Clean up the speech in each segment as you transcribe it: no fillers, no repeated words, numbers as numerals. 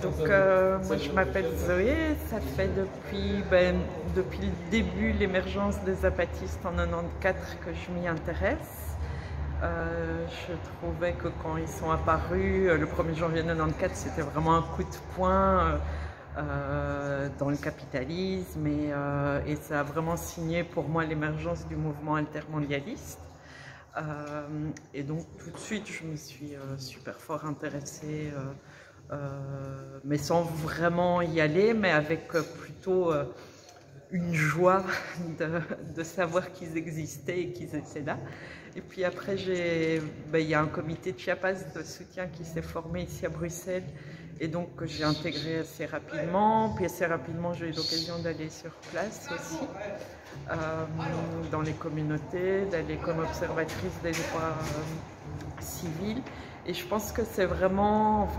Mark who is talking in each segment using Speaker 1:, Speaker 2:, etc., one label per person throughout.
Speaker 1: Moi je m'appelle Zoé, ça fait depuis le début, l'émergence des zapatistes en 94 que je m'y intéresse. Je trouvais que quand ils sont apparus, le 1er janvier 94, c'était vraiment un coup de poing dans le capitalisme et ça a vraiment signé pour moi l'émergence du mouvement altermondialiste. Et donc tout de suite je me suis super fort intéressée, mais sans vraiment y aller, mais avec plutôt une joie de savoir qu'ils existaient et qu'ils étaient là. Et puis après, il y a un comité de Chiapas de soutien qui s'est formé ici à Bruxelles et donc j'ai intégré assez rapidement. Puis assez rapidement, j'ai eu l'occasion d'aller sur place aussi, dans les communautés, d'aller comme observatrice des droits civils. Et je pense que c'est vraiment,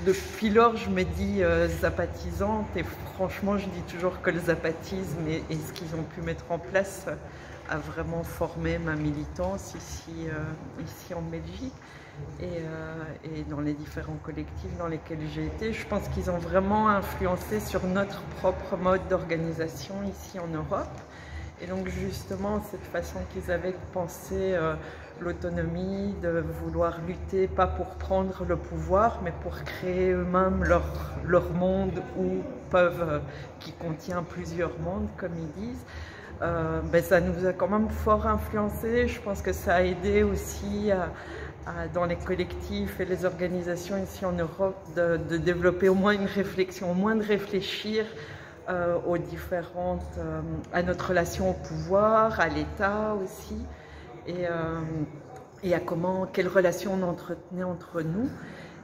Speaker 1: depuis lors, je me dis zapatisante et franchement, je dis toujours que le zapatisme et ce qu'ils ont pu mettre en place a vraiment formé ma militance ici en Belgique et dans les différents collectifs dans lesquels j'ai été. Je pense qu'ils ont vraiment influencé sur notre propre mode d'organisation ici en Europe. Et donc justement, cette façon qu'ils avaient de penser l'autonomie, de vouloir lutter, pas pour prendre le pouvoir, mais pour créer eux-mêmes leur monde qui contient plusieurs mondes, comme ils disent. Ça nous a quand même fort influencé. Je pense que ça a aidé aussi dans les collectifs et les organisations ici en Europe de développer au moins une réflexion, au moins de réfléchir aux différentes, à notre relation au pouvoir, à l'État aussi, et à quelle relation on entretenait entre nous.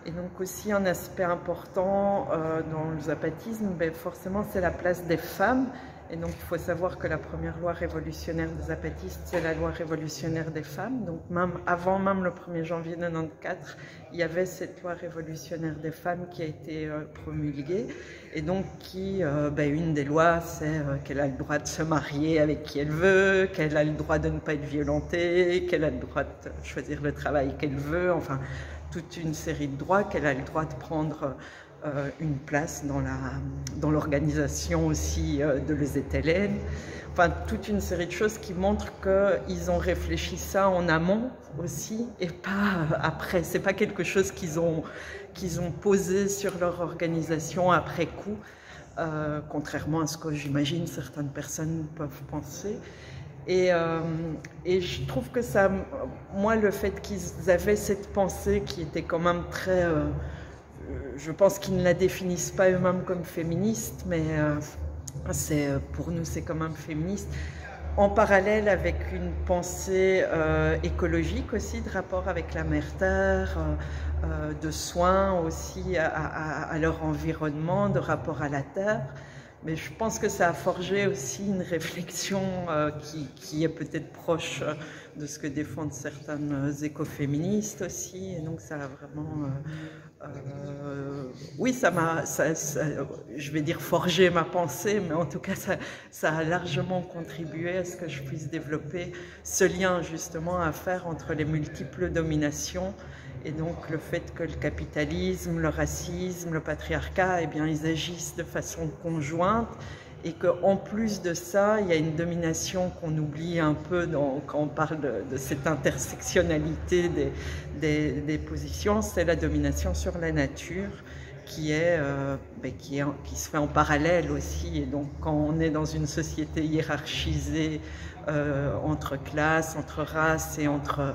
Speaker 1: Et donc aussi un aspect important dans le zapatisme, forcément c'est la place des femmes. Et donc il faut savoir que la première loi révolutionnaire des zapatistes, c'est la loi révolutionnaire des femmes. Donc avant même le 1er janvier 94, il y avait cette loi révolutionnaire des femmes qui a été promulguée. Et donc une des lois, c'est qu'elle a le droit de se marier avec qui elle veut, qu'elle a le droit de ne pas être violentée, qu'elle a le droit de choisir le travail qu'elle veut, enfin toute une série de droits, qu'elle a le droit de prendre une place dans l'organisation aussi de l'EZLN. Enfin, toute une série de choses qui montrent qu'ils ont réfléchi ça en amont aussi et pas après. C'est pas quelque chose qu'ils ont posé sur leur organisation après coup, contrairement à ce que j'imagine certaines personnes peuvent penser. Et je trouve que ça, moi, le fait qu'ils avaient cette pensée qui était quand même très je pense qu'ils ne la définissent pas eux-mêmes comme féministe, mais pour nous c'est quand même féministe, en parallèle avec une pensée écologique aussi, de rapport avec la mère-terre, de soins aussi à leur environnement, de rapport à la terre. Mais je pense que ça a forgé aussi une réflexion qui est peut-être proche de ce que défendent certaines écoféministes aussi. Et donc ça a vraiment, oui, je vais dire forgé ma pensée, mais en tout cas ça a largement contribué à ce que je puisse développer ce lien justement à faire entre les multiples dominations. Et donc le fait que le capitalisme, le racisme, le patriarcat, ils agissent de façon conjointe et qu'en plus de ça, il y a une domination qu'on oublie un peu quand on parle de cette intersectionnalité des positions, c'est la domination sur la nature qui se fait en parallèle aussi. Et donc quand on est dans une société hiérarchisée entre classes, entre races et entre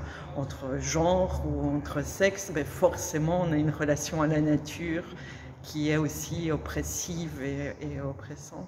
Speaker 1: genres ou entre sexes, forcément on a une relation à la nature qui est aussi oppressive et oppressante.